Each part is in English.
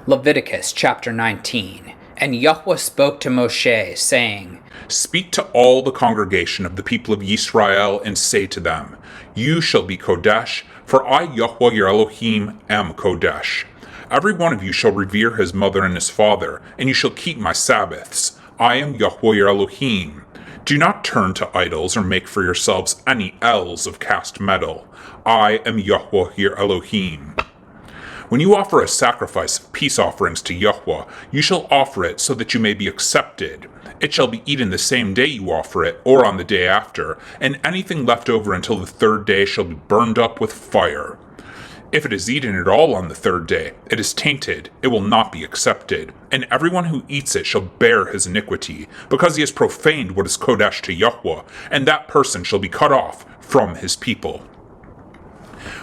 Leviticus Chapter 19. And YHWH spoke to Moshe, saying, Speak to all the congregation of the people of Yisra'el, and say to them, You shall be qodesh, for I YHWH your Elohim am qodesh. Every one of you shall revere his mother and his father, and you shall keep my Sabbaths. I am YHWH your Elohim. Do not turn to idols or make for yourselves any ells of cast metal. I am YHWH your Elohim. When you offer a sacrifice of peace offerings to YHWH, you shall offer it so that you may be accepted. It shall be eaten the same day you offer it, or on the day after, and anything left over until the third day shall be burned up with fire. If it is eaten at all on the third day, it is tainted, it will not be accepted, and everyone who eats it shall bear his iniquity, because he has profaned what is qodesh to YHWH, and that person shall be cut off from his people.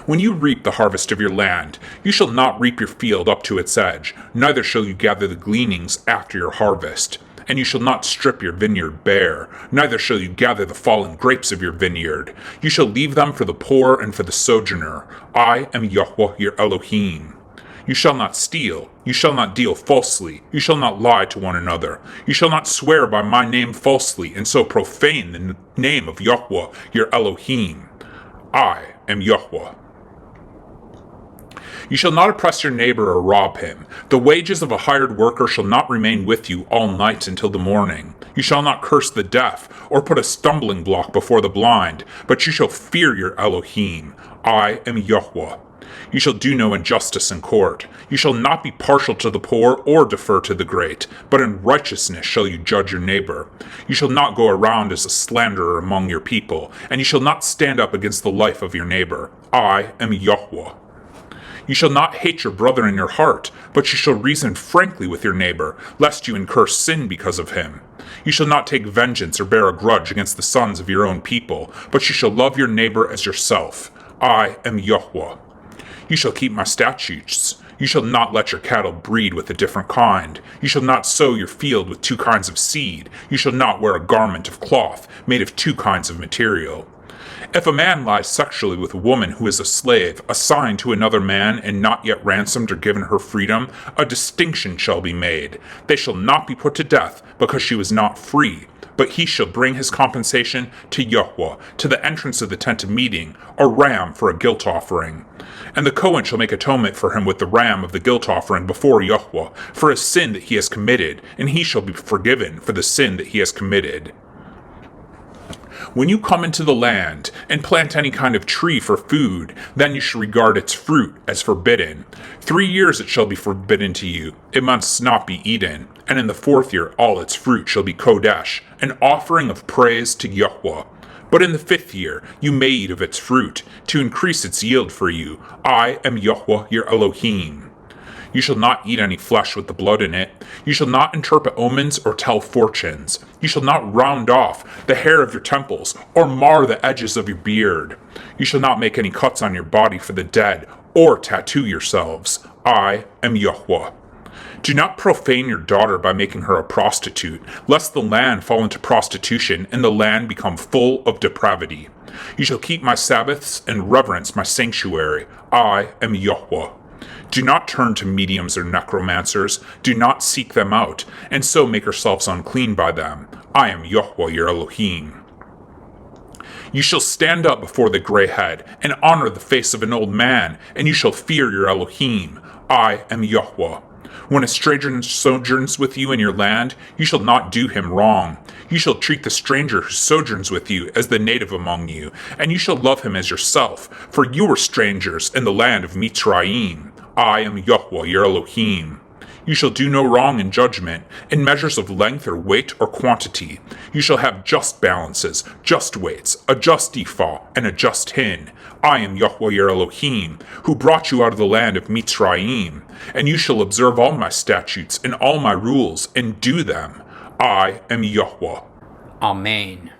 When you reap the harvest of your land, you shall not reap your field up to its edge, neither shall you gather the gleanings after your harvest. And you shall not strip your vineyard bare, neither shall you gather the fallen grapes of your vineyard. You shall leave them for the poor and for the sojourner. I am YHWH your Elohim. You shall not steal, you shall not deal falsely, you shall not lie to one another, you shall not swear by my name falsely, and so profane the name of YHWH your Elohim. I am YHWH. You shall not oppress your neighbor or rob him. The wages of a hired worker shall not remain with you all night until the morning. You shall not curse the deaf, or put a stumbling block before the blind, but you shall fear your Elohim. I am YHWH. You shall do no injustice in court. You shall not be partial to the poor or defer to the great, but in righteousness shall you judge your neighbor. You shall not go around as a slanderer among your people, and you shall not stand up against the life of your neighbor. I am YHWH. You shall not hate your brother in your heart, but you shall reason frankly with your neighbor, lest you incur sin because of him. You shall not take vengeance or bear a grudge against the sons of your own people, but you shall love your neighbor as yourself. I am YHWH. You shall keep my statutes. You shall not let your cattle breed with a different kind. You shall not sow your field with two kinds of seed. You shall not wear a garment of cloth made of two kinds of material. If a man lies sexually with a woman who is a slave, assigned to another man and not yet ransomed or given her freedom, a distinction shall be made. They shall not be put to death because she was not free, but he shall bring his compensation to YHWH, to the entrance of the tent of meeting, a ram for a guilt offering. And the Cohen shall make atonement for him with the ram of the guilt offering before YHWH, for his sin that he has committed, and he shall be forgiven for the sin that he has committed. When you come into the land and plant any kind of tree for food, then you shall regard its fruit as forbidden. 3 years it shall be forbidden to you, it must not be eaten, and in the 4th year all its fruit shall be qodesh, an offering of praise to YHWH. But in the 5th year you may eat of its fruit, to increase its yield for you. I am YHWH your Elohim. You shall not eat any flesh with the blood in it. You shall not interpret omens or tell fortunes. You shall not round off the hair of your temples or mar the edges of your beard. You shall not make any cuts on your body for the dead or tattoo yourselves. I am YHWH. Do not profane your daughter by making her a prostitute, lest the land fall into prostitution and the land become full of depravity. You shall keep my Sabbaths and reverence my sanctuary. I am YHWH. Do not turn to mediums or necromancers. Do not seek them out, and so make yourselves unclean by them. I am YHWH your Elohim. You shall stand up before the gray head, and honor the face of an old man, and you shall fear your Elohim. I am YHWH. When a stranger sojourns with you in your land, you shall not do him wrong. You shall treat the stranger who sojourns with you as the native among you, and you shall love him as yourself, for you were strangers in the land of Mitzrayim. I am YHWH your Elohim. You shall do no wrong in judgment, in measures of length or weight or quantity. You shall have just balances, just weights, a just ephah, and a just hin. I am YHWH your Elohim, who brought you out of the land of Mitzrayim. And you shall observe all my statutes and all my rules, and do them. I am YHWH. Amen.